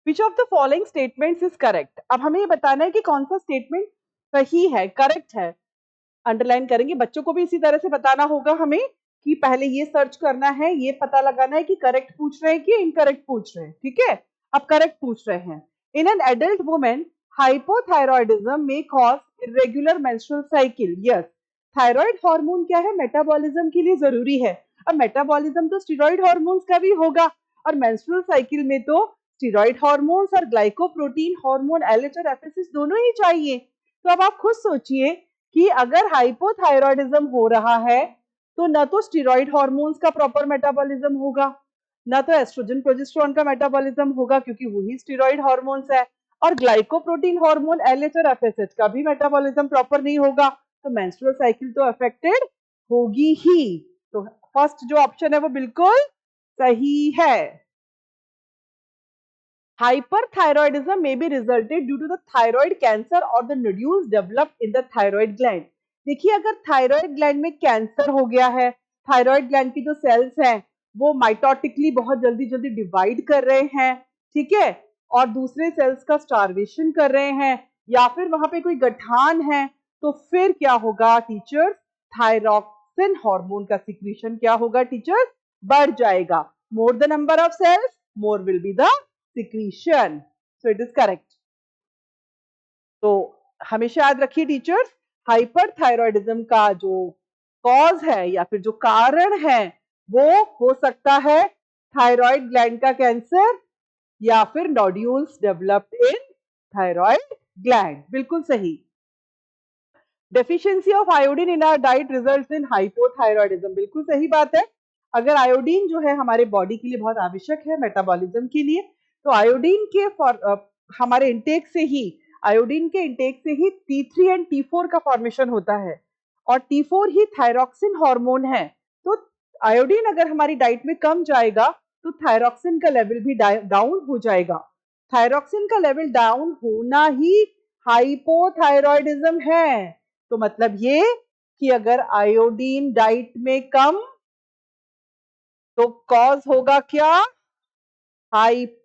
Which of the following statements is correct. अब हमें ये बताना है कि कौन सा स्टेटमेंट सही है, करेक्ट है। अंडरलाइन करेंगे, बच्चों को भी इसी तरह से बताना होगा हमें कि पहले ये सर्च करना है, ये पता लगाना है कि करेक्ट पूछ रहे हैं कि इनकरेक्ट पूछ रहे हैं। ठीक है, अब करेक्ट पूछ रहे हैं। In an adult women hypothyroidism में cause irregular menstrual cycle. Yes, thyroid hormone क्या है, मेटाबॉलिज्म के लिए जरूरी है। अब मेटाबॉलिज्म तो स्टेरॉइड हार्मोन्स का भी होगा, और मेंस्ट्रुअल साइकिल में तो स्टेरॉइड हार्मोन्स और ग्लाइकोप्रोटीन हार्मोन एलएच और एफएसएच दोनों ही चाहिए। तो अब आप खुद सोचिए कि अगर हाइपोथायरॉयडिज्म हो रहा है तो न तो स्टेरॉइड हार्मोन्स का प्रॉपर मेटाबॉलिज्म होगा, न तो एस्ट्रोजन प्रोजेस्टेरोन का मेटाबॉलिज्म होगा क्योंकि वही स्टेरॉइड हार्मोन्स है, और ग्लाइकोप्रोटीन हार्मोन एलएच और एफएसएच का भी मेटाबॉलिज्म प्रॉपर नहीं होगा, तो मेंस्ट्रुअल साइकिल तो अफेक्टेड होगी ही। तो फर्स्ट जो ऑप्शन है वो बिल्कुल सही है। Hyperthyroidism may be resulted due to the thyroid cancer or the nodules developed in the thyroid gland. देखिए, अगर थायराइड ग्लैंड में कैंसर हो गया है, थायराइड ग्लैंड की जो सेल्स हैं वो माइटोटिकली बहुत जल्दी जल्दी डिवाइड कर रहे हैं, ठीक है, और दूसरे सेल्स का स्टार्वेशन कर रहे हैं, या फिर वहां पे कोई गठान है, तो फिर क्या होगा टीचर्स, थायरॉक्सिन हार्मोन का सिक्रीशन क्या होगा टीचर्स, बढ़ जाएगा। More the number of cells, more will be the secretion, so it is correct। तो हमेशा याद रखिए टीचर्स, हाइपरथायरॉयडिज्म का जो कॉज है या फिर जो कारण है वो हो सकता है थायराइड ग्लैंड का कैंसर या फिर nodules developed in thyroid gland. बिल्कुल सही। Deficiency of iodine in our diet results in hypothyroidism. बिल्कुल सही बात है। अगर आयोडीन जो है हमारे बॉडी के लिए बहुत आवश्यक है मेटाबॉलिज्म के लिए, तो आयोडीन के हमारे इंटेक से ही, आयोडीन के इंटेक से ही T3 एंड T4 का फॉर्मेशन होता है, और T4 ही थायरॉक्सिन हार्मोन है। तो आयोडीन अगर हमारी डाइट में कम जाएगा तो थायरॉक्सिन का लेवल भी डाउन हो जाएगा। थायरॉक्सिन का लेवल डाउन होना ही हाइपोथायरॉयडिज्म है। तो मतलब ये कि अगर आयोडीन डाइट में कम, तो कॉज होगा क्या, hypothyroidism.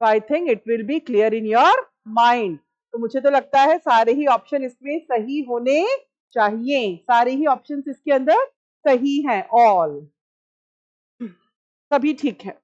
So I think it will be clear in your mind। तो मुझे तो लगता है सारे ही ऑप्शन इसमें सही होने चाहिए, सारे ही ऑप्शन इसके अंदर सही हैं, ऑल सभी ठीक है।